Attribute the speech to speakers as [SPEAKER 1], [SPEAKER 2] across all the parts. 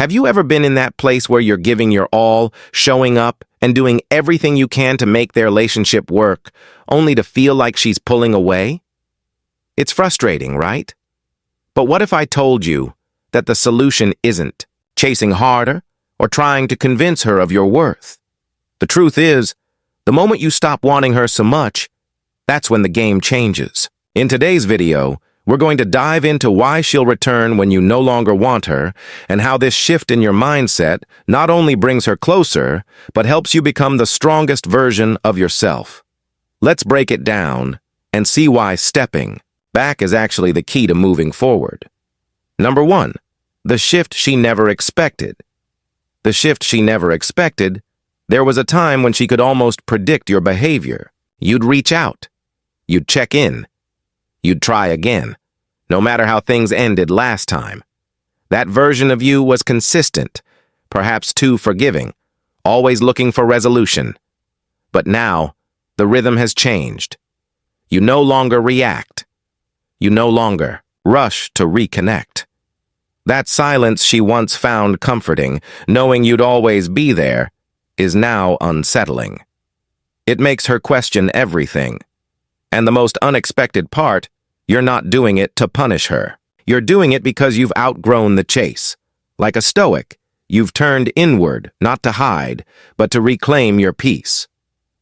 [SPEAKER 1] Have you ever been in that place where you're giving your all, showing up, and doing everything you can to make their relationship work, only to feel like she's pulling away? It's frustrating, right? But what if I told you that the solution isn't chasing harder or trying to convince her of your worth? The truth is, the moment you stop wanting her so much, that's when the game changes. In today's video, we're going to dive into why she'll return when you no longer want her, and how this shift in your mindset not only brings her closer, but helps you become the strongest version of yourself. Let's break it down and see why stepping back is actually the key to moving forward. Number 1, the shift she never expected. The shift she never expected. There was a time when she could almost predict your behavior. You'd reach out. You'd check in. You'd try again, no matter how things ended last time. That version of you was consistent, perhaps too forgiving, always looking for resolution. But now, the rhythm has changed. You no longer react. You no longer rush to reconnect. That silence she once found comforting, knowing you'd always be there, is now unsettling. It makes her question everything. And the most unexpected part, you're not doing it to punish her. You're doing it because you've outgrown the chase. Like a Stoic, you've turned inward, not to hide, but to reclaim your peace.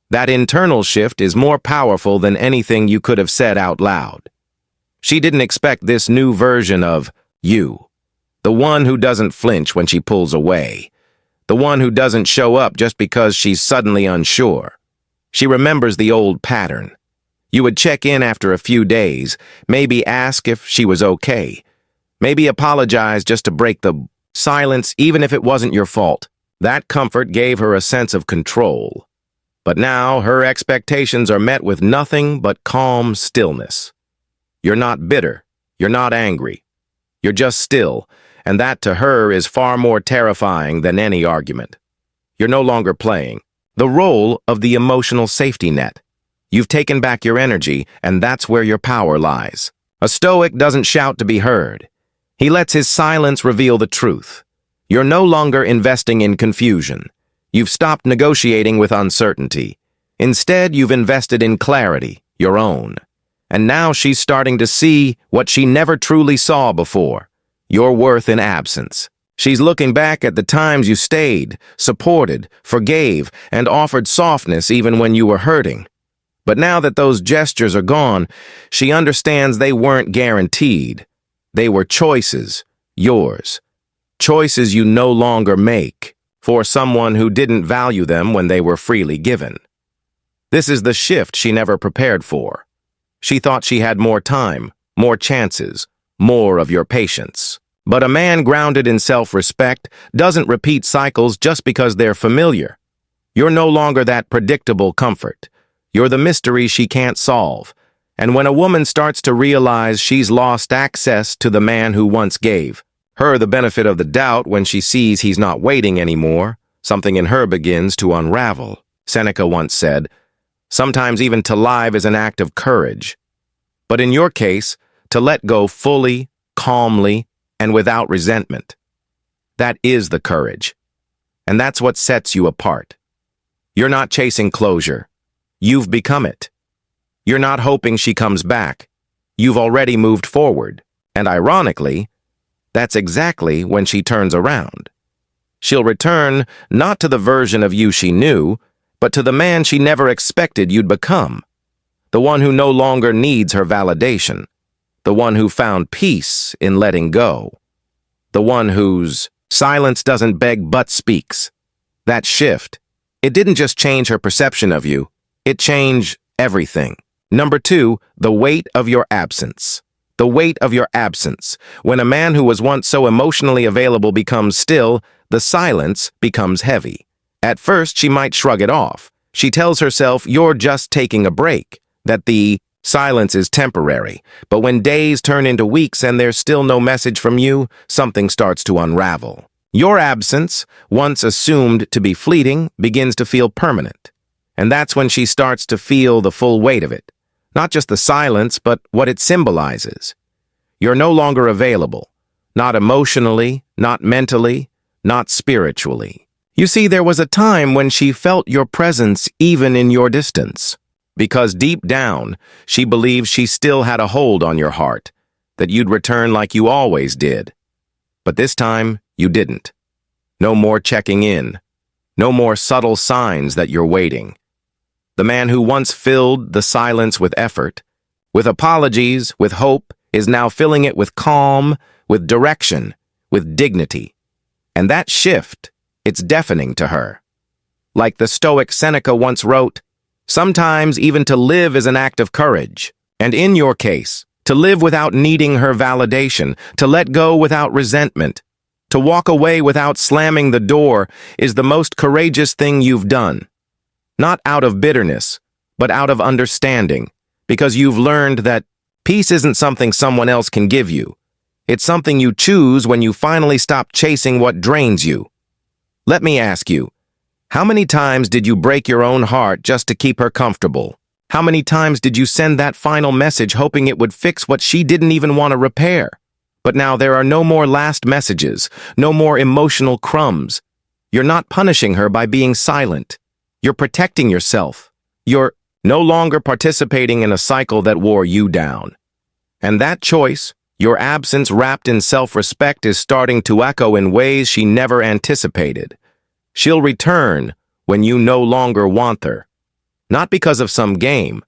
[SPEAKER 1] That internal shift is more powerful than anything you could have said out loud. She didn't expect this new version of you. The one who doesn't flinch when she pulls away. The one who doesn't show up just because she's suddenly unsure. She remembers the old pattern. You would check in after a few days, maybe ask if she was okay, maybe apologize just to break the silence even if it wasn't your fault. That comfort gave her a sense of control. But now her expectations are met with nothing but calm stillness. You're not bitter, you're not angry, you're just still, and that to her is far more terrifying than any argument. You're no longer playing the role of the emotional safety net. You've taken back your energy, and that's where your power lies. A Stoic doesn't shout to be heard. He lets his silence reveal the truth. You're no longer investing in confusion. You've stopped negotiating with uncertainty. Instead, you've invested in clarity, your own. And now she's starting to see what she never truly saw before, your worth in absence. She's looking back at the times you stayed, supported, forgave, and offered softness even when you were hurting. But now that those gestures are gone, she understands they weren't guaranteed. They were choices, yours. Choices you no longer make for someone who didn't value them when they were freely given. This is the shift she never prepared for. She thought she had more time, more chances, more of your patience. But a man grounded in self-respect doesn't repeat cycles just because they're familiar. You're no longer that predictable comfort. You're the mystery she can't solve. And when a woman starts to realize she's lost access to the man who once gave her the benefit of the doubt when she sees he's not waiting anymore, something in her begins to unravel. Seneca once said, "Sometimes even to live is an act of courage." But in your case, to let go fully, calmly, and without resentment. That is the courage. And that's what sets you apart. You're not chasing closure. You've become it. You're not hoping she comes back. You've already moved forward. And ironically, that's exactly when she turns around. She'll return not to the version of you she knew, but to the man she never expected you'd become. The one who no longer needs her validation. The one who found peace in letting go. The one whose silence doesn't beg but speaks. That shift, it didn't just change her perception of you. It changed everything. Number 2, the weight of your absence. The weight of your absence. When a man who was once so emotionally available becomes still, the silence becomes heavy. At first, she might shrug it off. She tells herself you're just taking a break, that the silence is temporary. But when days turn into weeks and there's still no message from you, something starts to unravel. Your absence, once assumed to be fleeting, begins to feel permanent. And that's when she starts to feel the full weight of it. Not just the silence, but what it symbolizes. You're no longer available. Not emotionally, not mentally, not spiritually. You see, there was a time when she felt your presence even in your distance, because deep down, she believed she still had a hold on your heart, that you'd return like you always did. But this time, you didn't. No more checking in. No more subtle signs that you're waiting. The man who once filled the silence with effort, with apologies, with hope, is now filling it with calm, with direction, with dignity. And that shift, it's deafening to her. Like the Stoic Seneca once wrote, sometimes even to live is an act of courage. And in your case, to live without needing her validation, to let go without resentment, to walk away without slamming the door is the most courageous thing you've done. Not out of bitterness, but out of understanding, because you've learned that peace isn't something someone else can give you. It's something you choose when you finally stop chasing what drains you. Let me ask you, how many times did you break your own heart just to keep her comfortable? How many times did you send that final message hoping it would fix what she didn't even want to repair? But now there are no more last messages, no more emotional crumbs. You're not punishing her by being silent. You're protecting yourself. You're no longer participating in a cycle that wore you down. And that choice, your absence wrapped in self-respect, is starting to echo in ways she never anticipated. She'll return when you no longer want her. Not because of some game,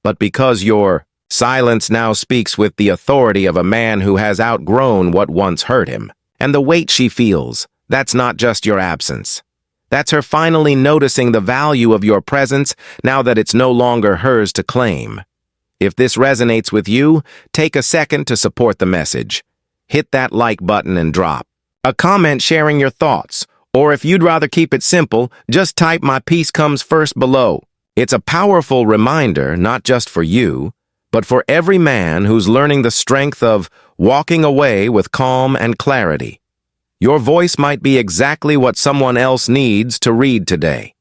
[SPEAKER 1] but because your silence now speaks with the authority of a man who has outgrown what once hurt him. And the weight she feels, that's not just your absence. That's her finally noticing the value of your presence now that it's no longer hers to claim. If this resonates with you, take a second to support the message. Hit that like button and drop a comment sharing your thoughts. Or if you'd rather keep it simple, just type "My peace comes first" below. It's a powerful reminder, not just for you, but for every man who's learning the strength of walking away with calm and clarity. Your voice might be exactly what someone else needs to read today.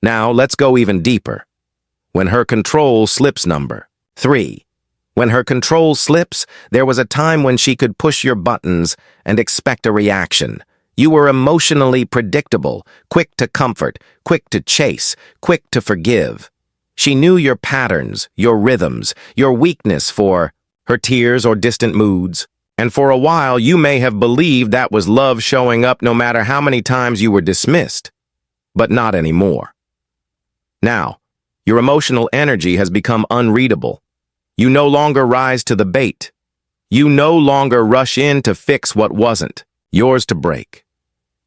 [SPEAKER 1] Now, let's go even deeper. When her control slips. Number 3. When her control slips, there was a time when she could push your buttons and expect a reaction. You were emotionally predictable, quick to comfort, quick to chase, quick to forgive. She knew your patterns, your rhythms, your weakness for her tears or distant moods. And for a while, you may have believed that was love showing up no matter how many times you were dismissed. But not anymore. Now, your emotional energy has become unreadable. You no longer rise to the bait. You no longer rush in to fix what wasn't yours to break.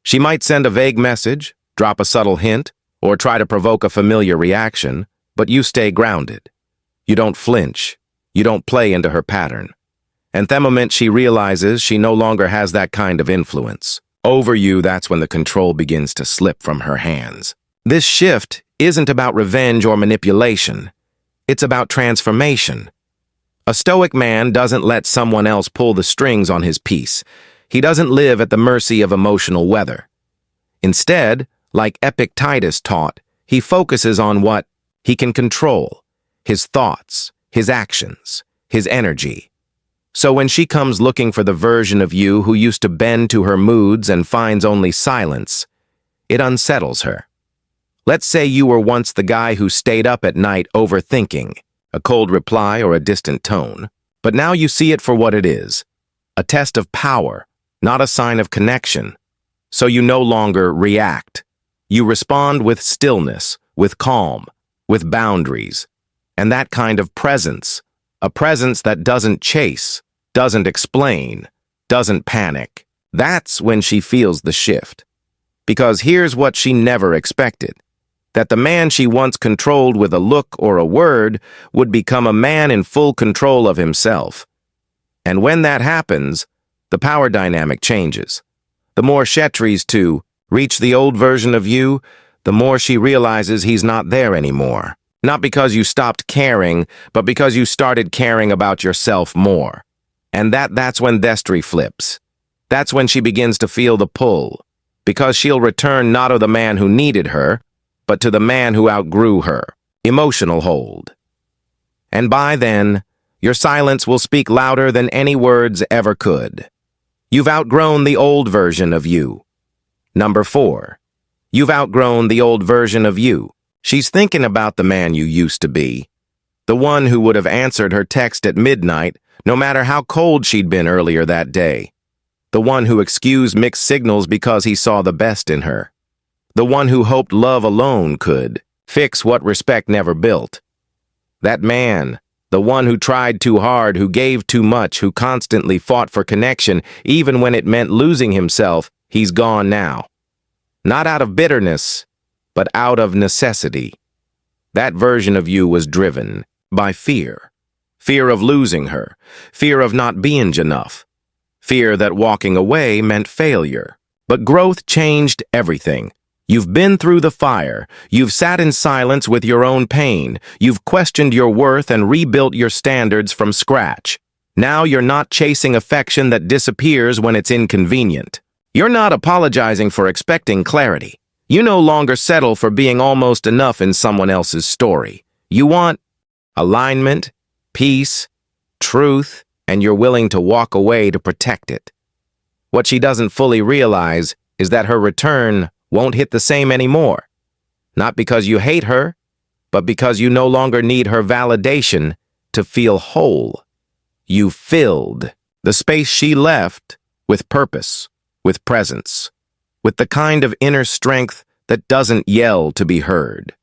[SPEAKER 1] She might send a vague message, drop a subtle hint, or try to provoke a familiar reaction, but you stay grounded. You don't flinch. You don't play into her pattern. And the moment she realizes she no longer has that kind of influence over you, that's when the control begins to slip from her hands. This shift isn't about revenge or manipulation. It's about transformation. A Stoic man doesn't let someone else pull the strings on his peace. He doesn't live at the mercy of emotional weather. Instead, like Epictetus taught, he focuses on what he can control: his thoughts, his actions, his energy. So when she comes looking for the version of you who used to bend to her moods and finds only silence, it unsettles her. Let's say you were once the guy who stayed up at night overthinking, a cold reply or a distant tone, but now you see it for what it is, a test of power, not a sign of connection. So you no longer react. You respond with stillness, with calm, with boundaries, and that kind of presence, a presence that doesn't chase, doesn't explain, doesn't panic. That's when she feels the shift. Because here's what she never expected: that the man she once controlled with a look or a word would become a man in full control of himself. And when that happens, the power dynamic changes. The more she tries to reach the old version of you, the more she realizes he's not there anymore. Not because you stopped caring, but because you started caring about yourself more. And that's when destry flips. That's when she begins to feel the pull. Because she'll return not to the man who needed her, but to the man who outgrew her. Emotional hold. And by then, your silence will speak louder than any words ever could. You've outgrown the old version of you. Number 4. You've outgrown the old version of you. She's thinking about the man you used to be. The one who would have answered her text at midnight, no matter how cold she'd been earlier that day. The one who excused mixed signals because he saw the best in her. The one who hoped love alone could fix what respect never built. That man, the one who tried too hard, who gave too much, who constantly fought for connection, even when it meant losing himself, he's gone now. Not out of bitterness, but out of necessity. That version of you was driven by fear. Fear of losing her, fear of not being enough, fear that walking away meant failure. But growth changed everything. You've been through the fire. You've sat in silence with your own pain. You've questioned your worth and rebuilt your standards from scratch. Now you're not chasing affection that disappears when it's inconvenient. You're not apologizing for expecting clarity. You no longer settle for being almost enough in someone else's story. You want alignment, peace, truth, and you're willing to walk away to protect it. What she doesn't fully realize is that her return won't hit the same anymore. Not because you hate her, but because you no longer need her validation to feel whole. You filled the space she left with purpose, with presence, with the kind of inner strength that doesn't yell to be heard.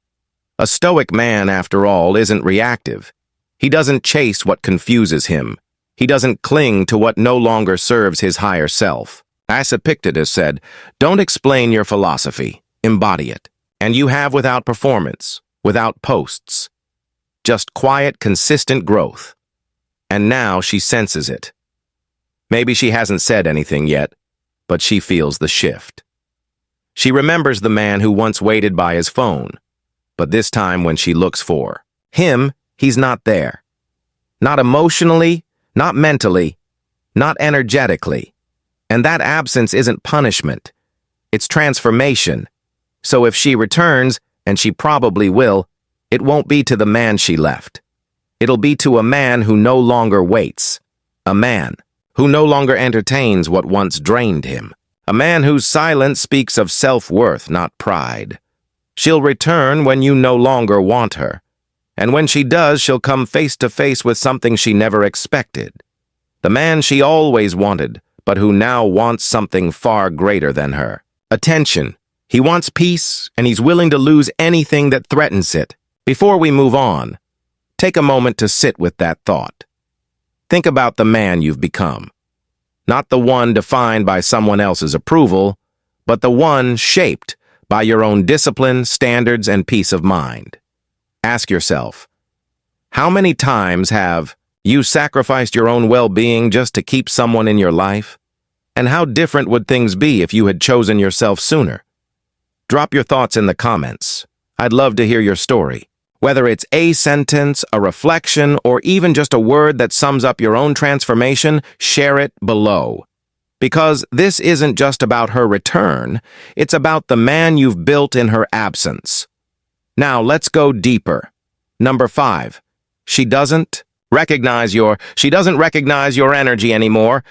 [SPEAKER 1] A stoic man, after all, isn't reactive. He doesn't chase what confuses him. He doesn't cling to what no longer serves his higher self. As Epictetus said, don't explain your philosophy, embody it. And you have without performance, without posts. Just quiet, consistent growth. And now she senses it. Maybe she hasn't said anything yet, but she feels the shift. She remembers the man who once waited by his phone, but this time when she looks for him, he's not there. Not emotionally, not mentally, not energetically. And that absence isn't punishment. It's transformation. So if she returns, and she probably will, it won't be to the man she left. It'll be to a man who no longer waits. A man who no longer entertains what once drained him. A man whose silence speaks of self-worth, not pride. She'll return when you no longer want her. And when she does, she'll come face to face with something she never expected. The man she always wanted, but who now wants something far greater than her. Attention. He wants peace, and he's willing to lose anything that threatens it. Before we move on, take a moment to sit with that thought. Think about the man you've become. Not the one defined by someone else's approval, but the one shaped by your own discipline, standards, and peace of mind. Ask yourself, how many times have you sacrificed your own well-being just to keep someone in your life? And how different would things be if you had chosen yourself sooner? Drop your thoughts in the comments. I'd love to hear your story. Whether it's a sentence, a reflection, or even just a word that sums up your own transformation, share it below. Because this isn't just about her return, it's about the man you've built in her absence. Now let's go deeper. Number 5. She doesn't recognize your energy anymore.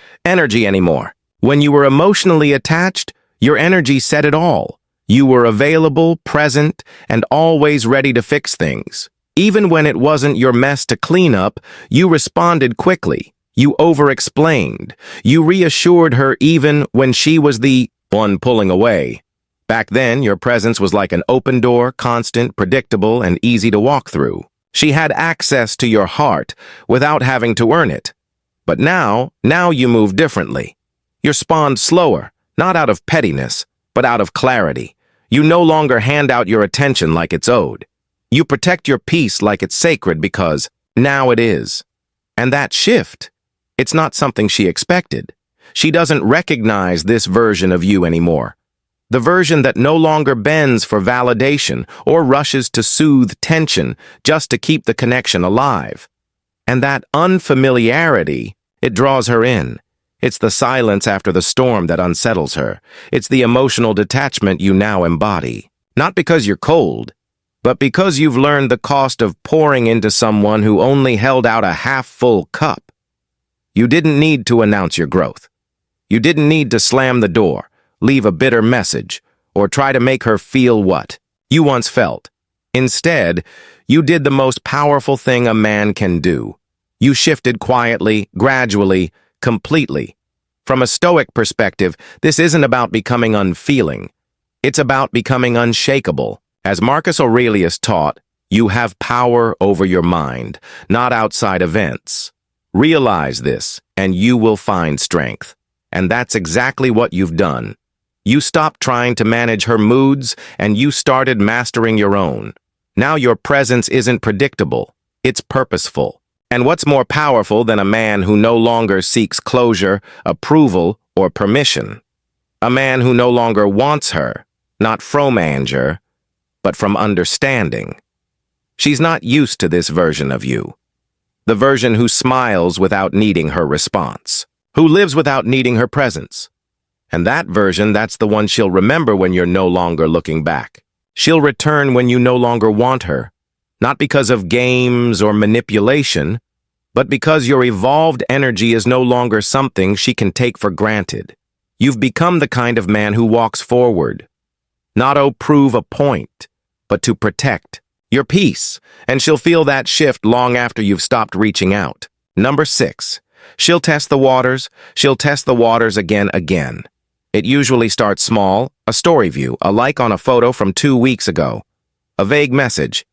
[SPEAKER 1] When you were emotionally attached, your energy said it all. You were available, present, and always ready to fix things. Even when it wasn't your mess to clean up, you responded quickly. You over-explained. You reassured her even when she was the one pulling away. Back then, your presence was like an open door, constant, predictable, and easy to walk through. She had access to your heart without having to earn it. But now you move differently. You respond slower, not out of pettiness, but out of clarity. You no longer hand out your attention like it's owed. You protect your peace like it's sacred because now it is. And that shift, it's not something she expected. She doesn't recognize this version of you anymore. The version that no longer bends for validation or rushes to soothe tension just to keep the connection alive. And that unfamiliarity, it draws her in. It's the silence after the storm that unsettles her. It's the emotional detachment you now embody. Not because you're cold, but because you've learned the cost of pouring into someone who only held out a half-full cup. You didn't need to announce your growth. You didn't need to slam the door, leave a bitter message, or try to make her feel what you once felt. Instead, you did the most powerful thing a man can do. You shifted quietly, gradually, completely. From a Stoic perspective, this isn't about becoming unfeeling. It's about becoming unshakable. As Marcus Aurelius taught, you have power over your mind, not outside events. Realize this, and you will find strength. And that's exactly what you've done. You stopped trying to manage her moods, and you started mastering your own. Now your presence isn't predictable, it's purposeful. And what's more powerful than a man who no longer seeks closure, approval, or permission? A man who no longer wants her, not from anger, but from understanding. She's not used to this version of you. The version who smiles without needing her response, who lives without needing her presence. And that version, that's the one she'll remember when you're no longer looking back. She'll return when you no longer want her, not because of games or manipulation, but because your evolved energy is no longer something she can take for granted. You've become the kind of man who walks forward, not to prove a point, but to protect your peace, and she'll feel that shift long after you've stopped reaching out. Number 6, she'll test the waters. She'll test the waters again. It usually starts small, a story view, a like on a photo from 2 weeks ago, a vague message.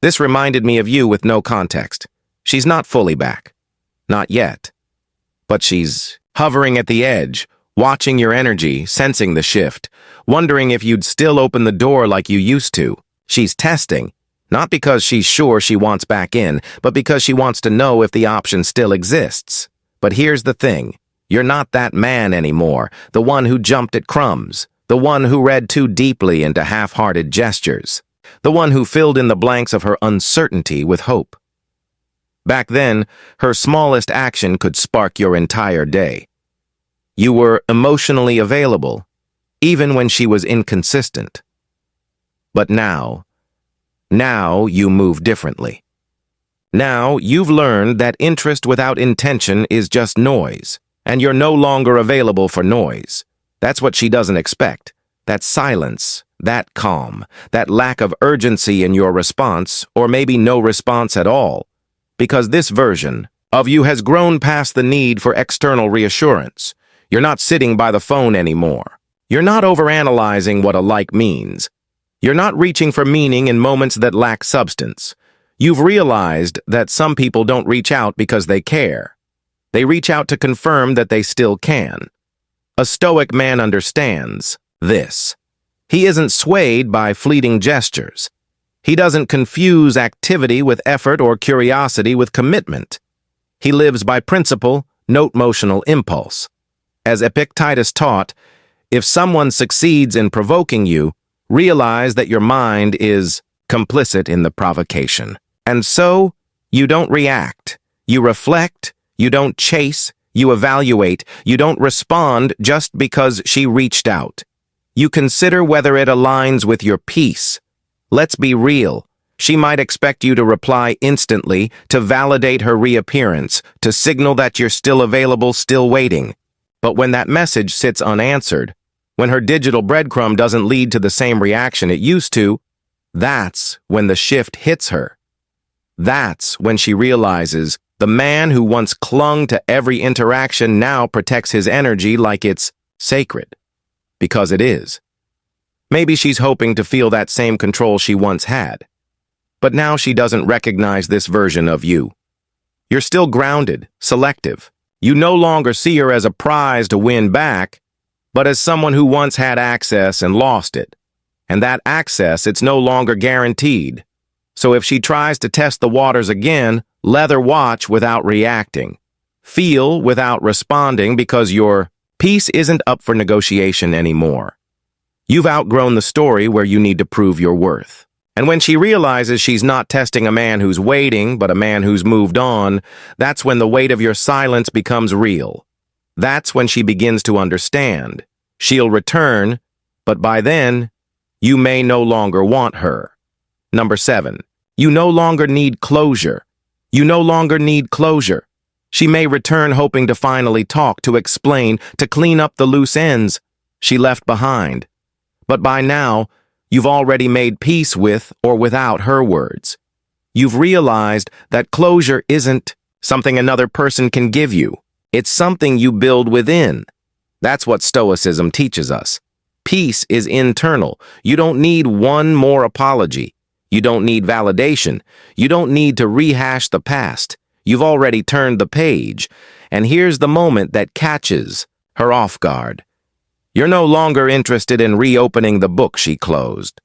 [SPEAKER 1] This reminded me of you with no context. She's not fully back. Not yet. But she's hovering at the edge, watching your energy, sensing the shift, wondering if you'd still open the door like you used to. She's testing, not because she's sure she wants back in, but because she wants to know if the option still exists. But here's the thing. You're not that man anymore, the one who jumped at crumbs, the one who read too deeply into half-hearted gestures, the one who filled in the blanks of her uncertainty with hope. Back then, her smallest action could spark your entire day. You were emotionally available, even when she was inconsistent. But now you move differently. Now you've learned that interest without intention is just noise, and you're no longer available for noise. That's what she doesn't expect. That silence, that calm, that lack of urgency in your response, or maybe no response at all. Because this version of you has grown past the need for external reassurance. You're not sitting by the phone anymore. You're not overanalyzing what a like means. You're not reaching for meaning in moments that lack substance. You've realized that some people don't reach out because they care. They reach out to confirm that they still can. A Stoic man understands this. He isn't swayed by fleeting gestures. He doesn't confuse activity with effort or curiosity with commitment. He lives by principle, not emotional impulse. As Epictetus taught, if someone succeeds in provoking you, realize that your mind is complicit in the provocation. And so, you don't react. You reflect. You don't chase. You evaluate. You don't respond just because she reached out. You consider whether it aligns with your peace. Let's be real. She might expect you to reply instantly, to validate her reappearance, to signal that you're still available, still waiting. But when that message sits unanswered, when her digital breadcrumb doesn't lead to the same reaction it used to, that's when the shift hits her. That's when she realizes the man who once clung to every interaction now protects his energy like it's sacred. Because it is. Maybe she's hoping to feel that same control she once had. But now she doesn't recognize this version of you. You're still grounded, selective. You no longer see her as a prize to win back, but as someone who once had access and lost it. And that access, it's no longer guaranteed. So if she tries to test the waters again, let her watch without reacting. Feel without responding because your peace isn't up for negotiation anymore. You've outgrown the story where you need to prove your worth. And when she realizes she's not testing a man who's waiting, but a man who's moved on, that's when the weight of your silence becomes real. That's when she begins to understand. She'll return, but by then, you may no longer want her. Number 7, you no longer need closure. You no longer need closure. She may return hoping to finally talk, to explain, to clean up the loose ends. she left behind. But by now, you've already made peace with or without her words. You've realized that closure isn't something another person can give you. It's something you build within. That's what Stoicism teaches us. Peace is internal. You don't need one more apology. You don't need validation. You don't need to rehash the past. You've already turned the page. And here's the moment that catches her off guard. You're no longer interested in reopening the book she closed.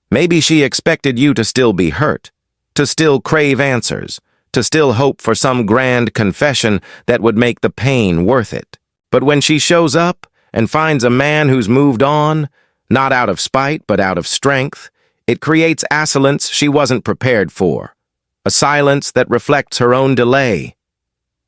[SPEAKER 1] Maybe she expected you to still be hurt, to still crave answers, to still hope for some grand confession that would make the pain worth it. But when she shows up and finds a man who's moved on, not out of spite but out of strength, it creates assonance she wasn't prepared for, a silence that reflects her own delay.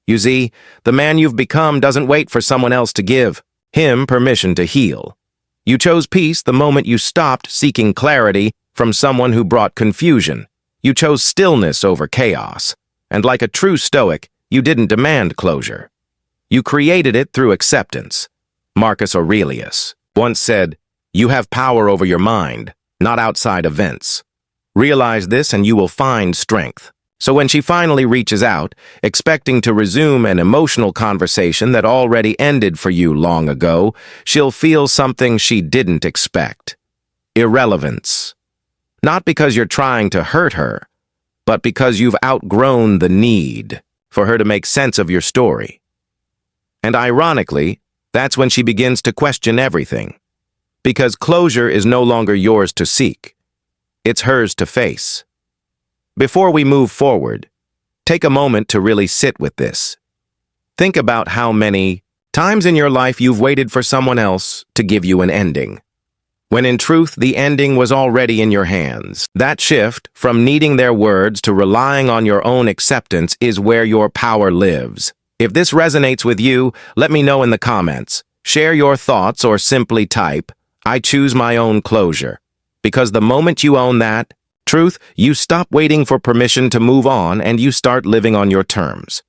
[SPEAKER 1] You see, the man you've become doesn't wait for someone else to give him permission to heal. You chose peace the moment you stopped seeking clarity from someone who brought confusion. You chose stillness over chaos. And like a true Stoic, you didn't demand closure. You created it through acceptance. Marcus Aurelius once said, "You have power over your mind, not outside events. Realize this and you will find strength." So when she finally reaches out, expecting to resume an emotional conversation that already ended for you long ago, she'll feel something she didn't expect. Irrelevance. Not because you're trying to hurt her, but because you've outgrown the need for her to make sense of your story. And ironically, that's when she begins to question everything. Because closure is no longer yours to seek. It's hers to face. Before we move forward, take a moment to really sit with this. Think about how many times in your life you've waited for someone else to give you an ending, when in truth the ending was already in your hands. That shift from needing their words to relying on your own acceptance is where your power lives. If this resonates with you, let me know in the comments. Share your thoughts or simply type, "I choose my own closure." Because the moment you own that truth, you stop waiting for permission to move on and you start living on your terms.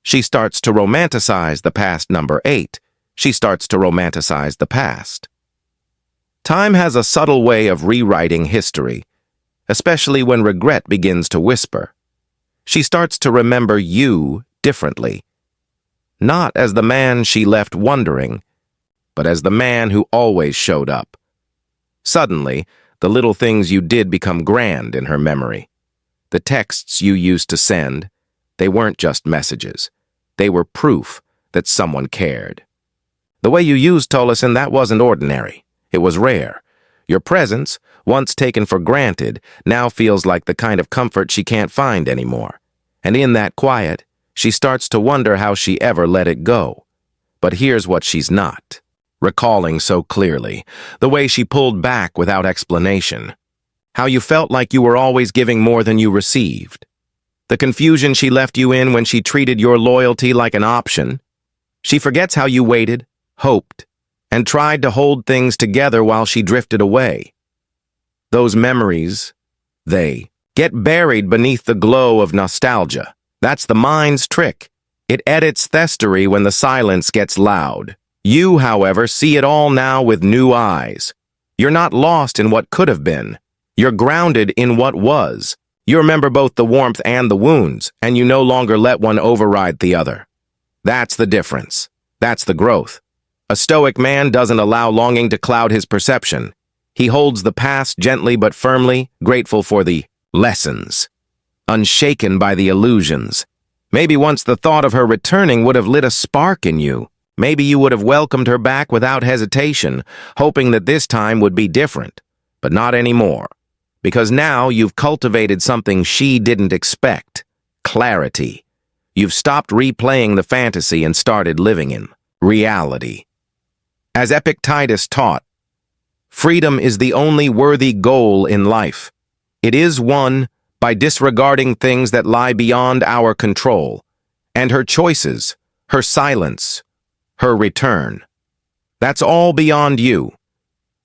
[SPEAKER 1] She starts to romanticize the past. Number 8. She starts to romanticize the past. Time has a subtle way of rewriting history, especially when regret begins to whisper. She starts to remember you differently, not as the man she left wondering, but as the man who always showed up. Suddenly, the little things you did become grand in her memory. The texts you used to send, they weren't just messages. They were proof that someone cared. The way you used Tolleson, that wasn't ordinary. It was rare. Your presence, once taken for granted, now feels like the kind of comfort she can't find anymore. And in that quiet, she starts to wonder how she ever let it go. But here's what she's not recalling so clearly: the way she pulled back without explanation. How you felt like you were always giving more than you received. The confusion she left you in when she treated your loyalty like an option. She forgets how you waited, hoped, and tried to hold things together while she drifted away. Those memories, they get buried beneath the glow of nostalgia. That's the mind's trick. It edits thestory when the silence gets loud. You, however, see it all now with new eyes. You're not lost in what could have been. You're grounded in what was. You remember both the warmth and the wounds, and you no longer let one override the other. That's the difference. That's the growth. A Stoic man doesn't allow longing to cloud his perception. He holds the past gently but firmly, grateful for the lessons, unshaken by the illusions. Maybe once the thought of her returning would have lit a spark in you. Maybe you would have welcomed her back without hesitation, hoping that this time would be different. But not anymore. Because now you've cultivated something she didn't expect: clarity. You've stopped replaying the fantasy and started living in reality. As Epictetus taught, freedom is the only worthy goal in life. It is won by disregarding things that lie beyond our control, and her choices, her silence, her return. That's all beyond you.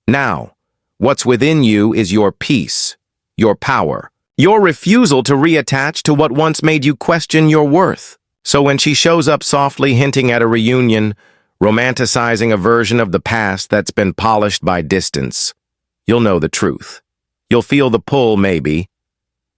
[SPEAKER 1] Now, what's within you is your peace, your power, your refusal to reattach to what once made you question your worth. So when she shows up softly hinting at a reunion, romanticizing a version of the past that's been polished by distance. You'll know the truth. You'll feel the pull, maybe,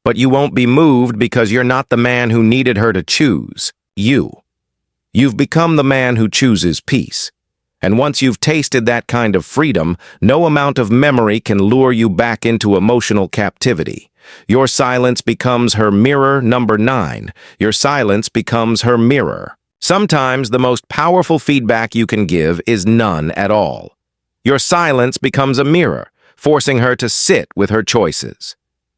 [SPEAKER 1] but you won't be moved because you're not the man who needed her to choose. You've become the man who chooses peace. And once you've tasted that kind of freedom, no amount of memory can lure you back into emotional captivity. Your silence becomes her mirror number 9. Your silence becomes her mirror. Sometimes the most powerful feedback you can give is none at all. Your silence becomes a mirror, forcing her to sit with her choices.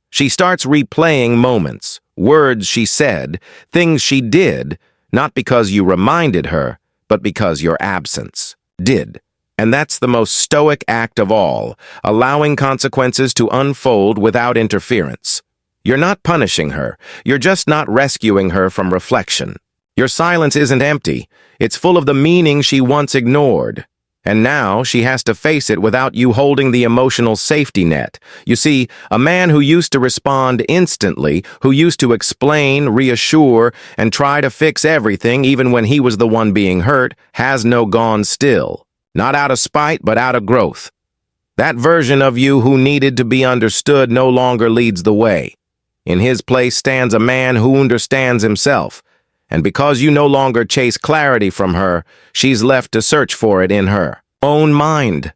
[SPEAKER 1] She starts replaying moments, words she said, things she did, not because you reminded her, but because your absence did. And that's the most stoic act of all, allowing consequences to unfold without interference. You're not punishing her, you're just not rescuing her from reflection. Your silence isn't empty, it's full of the meaning she once ignored. And now she has to face it without you holding the emotional safety net. You see, a man who used to respond instantly, who used to explain, reassure, and try to fix everything even when he was the one being hurt, has no gone still. Not out of spite, but out of growth. That version of you who needed to be understood no longer leads the way. In his place stands a man who understands himself. And because you no longer chase clarity from her, she's left to search for it in her own mind.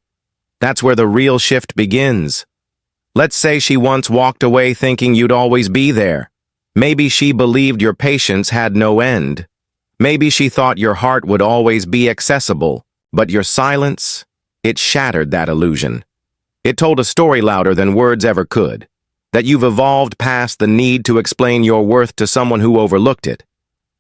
[SPEAKER 1] That's where the real shift begins. Let's say she once walked away thinking you'd always be there. Maybe she believed your patience had no end. Maybe she thought your heart would always be accessible. But your silence, it shattered that illusion. It told a story louder than words ever could. That you've evolved past the need to explain your worth to someone who overlooked it.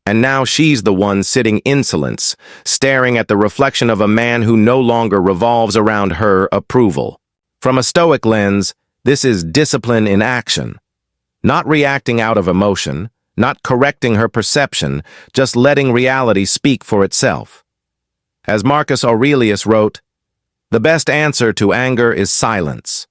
[SPEAKER 1] And now she's the one sitting insolence, staring at the reflection of a man who no longer revolves around her approval. From a Stoic lens, this is discipline in action. Not reacting out of emotion, not correcting her perception, just letting reality speak for itself. As Marcus Aurelius wrote, "The best answer to anger is silence."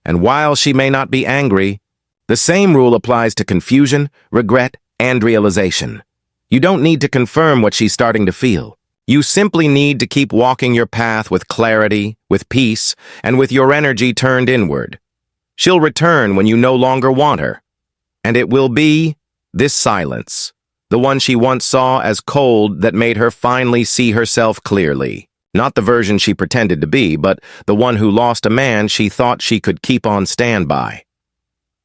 [SPEAKER 1] And while she may not be angry, the same rule applies to confusion, regret, and realization. You don't need to confirm what she's starting to feel. You simply need to keep walking your path with clarity, with peace, and with your energy turned inward. She'll return when you no longer want her. And it will be this silence, the one she once saw as cold that made her finally see herself clearly. Not the version she pretended to be, but the one who lost a man she thought she could keep on standby.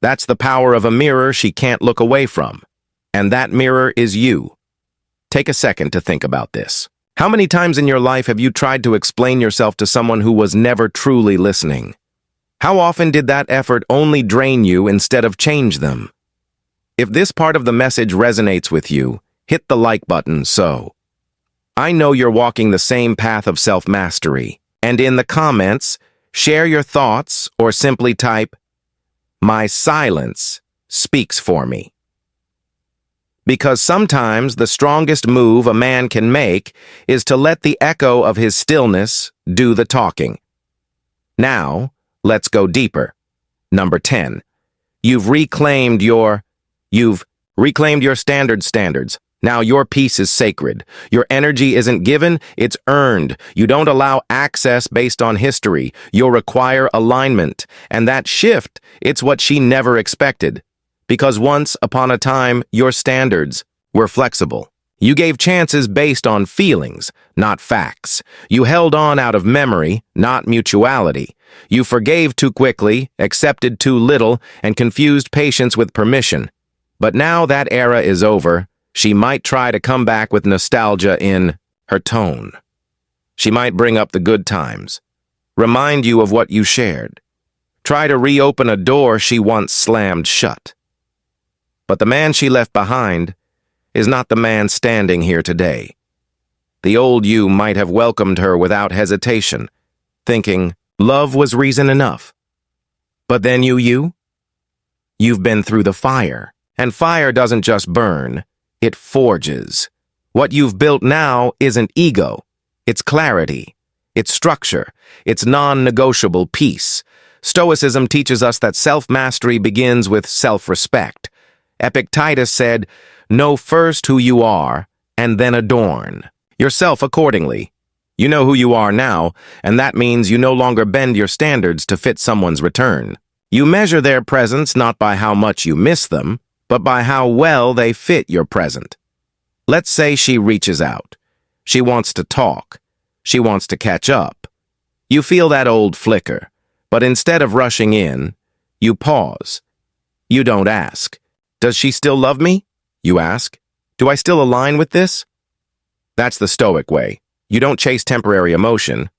[SPEAKER 1] That's the power of a mirror she can't look away from. And that mirror is you. Take a second to think about this. How many times in your life have you tried to explain yourself to someone who was never truly listening? How often did that effort only drain you instead of change them? If this part of the message resonates with you, hit the like button so I know you're walking the same path of self-mastery. And in the comments, share your thoughts or simply type, "My silence speaks for me." Because sometimes the strongest move a man can make is to let the echo of his stillness do the talking. Now, let's go deeper. Number 10. You've reclaimed your standards. Now your peace is sacred. Your energy isn't given, it's earned. You don't allow access based on history. You'll require alignment. And that shift, it's what she never expected. Because once upon a time, your standards were flexible. You gave chances based on feelings, not facts. You held on out of memory, not mutuality. You forgave too quickly, accepted too little, and confused patience with permission. But now that era is over. She might try to come back with nostalgia in her tone. She might bring up the good times, remind you of what you shared, try to reopen a door she once slammed shut. But the man she left behind is not the man standing here today. The old you might have welcomed her without hesitation, thinking love was reason enough. But then you've been through the fire, and fire doesn't just burn, it forges. What you've built now isn't ego, it's clarity, it's structure, it's non-negotiable peace. Stoicism teaches us that self-mastery begins with self-respect. Epictetus said, "Know first who you are, and then adorn yourself accordingly." You know who you are now, and that means you no longer bend your standards to fit someone's return. You measure their presence not by how much you miss them, but by how well they fit your present. Let's say she reaches out. She wants to talk. She wants to catch up. You feel that old flicker, but instead of rushing in, you pause. You don't ask. Does she still love me? You ask. Do I still align with this? That's the Stoic way. You don't chase temporary emotion.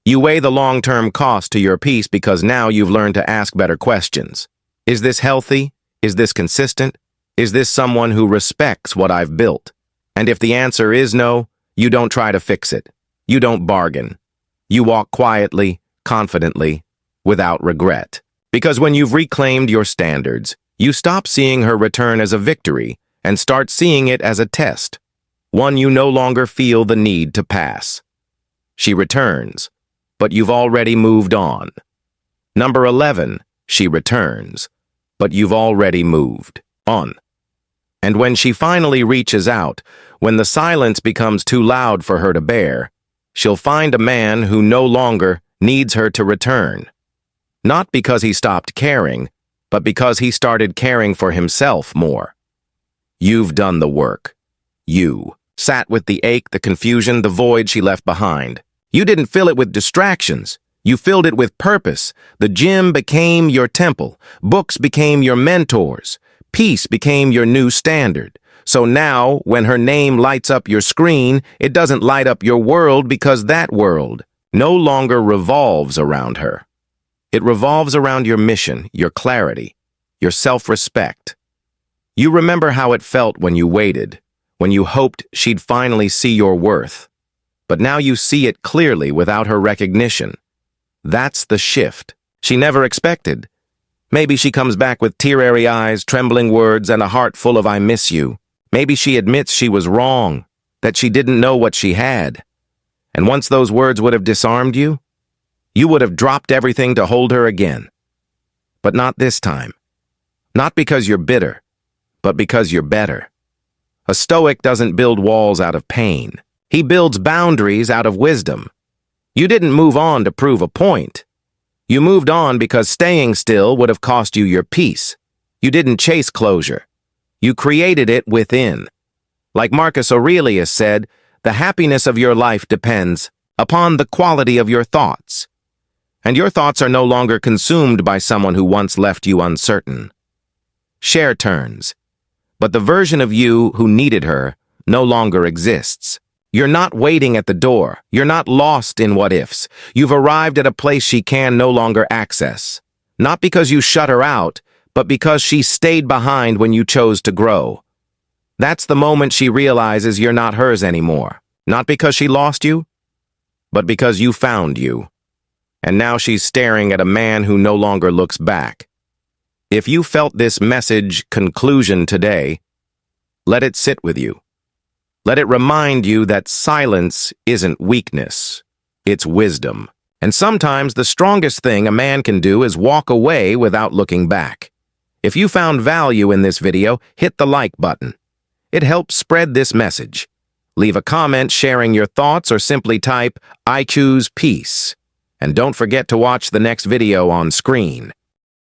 [SPEAKER 1] You weigh the long-term cost to your peace because now you've learned to ask better questions. Is this healthy? Is this consistent? Is this someone who respects what I've built? And if the answer is no, you don't try to fix it. You don't bargain. You walk quietly, confidently, without regret. Because when you've reclaimed your standards, you stop seeing her return as a victory and start seeing it as a test, one you no longer feel the need to pass. She returns, but you've already moved on. Number 11, she returns, but you've already moved on. And when she finally reaches out, when the silence becomes too loud for her to bear, she'll find a man who no longer needs her to return. Not because he stopped caring, but because he started caring for himself more. You've done the work. You sat with the ache, the confusion, the void she left behind. You didn't fill it with distractions. You filled it with purpose. The gym became your temple. Books became your mentors. Peace became your new standard. So now, when her name lights up your screen, it doesn't light up your world because that world no longer revolves around her. It revolves around your mission, your clarity, your self-respect. You remember how it felt when you waited, when you hoped she'd finally see your worth. But now you see it clearly without her recognition. That's the shift she never expected. Maybe she comes back with tear-airy eyes, trembling words, and a heart full of "I miss you." Maybe she admits she was wrong, that she didn't know what she had. And once those words would have disarmed you, you would have dropped everything to hold her again. But not this time. Not because you're bitter, but because you're better. A Stoic doesn't build walls out of pain. He builds boundaries out of wisdom. You didn't move on to prove a point. You moved on because staying still would have cost you your peace. You didn't chase closure. You created it within. Like Marcus Aurelius said, the happiness of your life depends upon the quality of your thoughts. And your thoughts are no longer consumed by someone who once left you uncertain. Share turns, but the version of you who needed her no longer exists. You're not waiting at the door. You're not lost in what-ifs. You've arrived at a place she can no longer access. Not because you shut her out, but because she stayed behind when you chose to grow. That's the moment she realizes you're not hers anymore. Not because she lost you, but because you found you. And now she's staring at a man who no longer looks back. If you felt this message conclusion today, let it sit with you. Let it remind you that silence isn't weakness, it's wisdom. And sometimes the strongest thing a man can do is walk away without looking back. If you found value in this video, hit the like button. It helps spread this message. Leave a comment sharing your thoughts or simply type, "I choose peace." And don't forget to watch the next video on screen.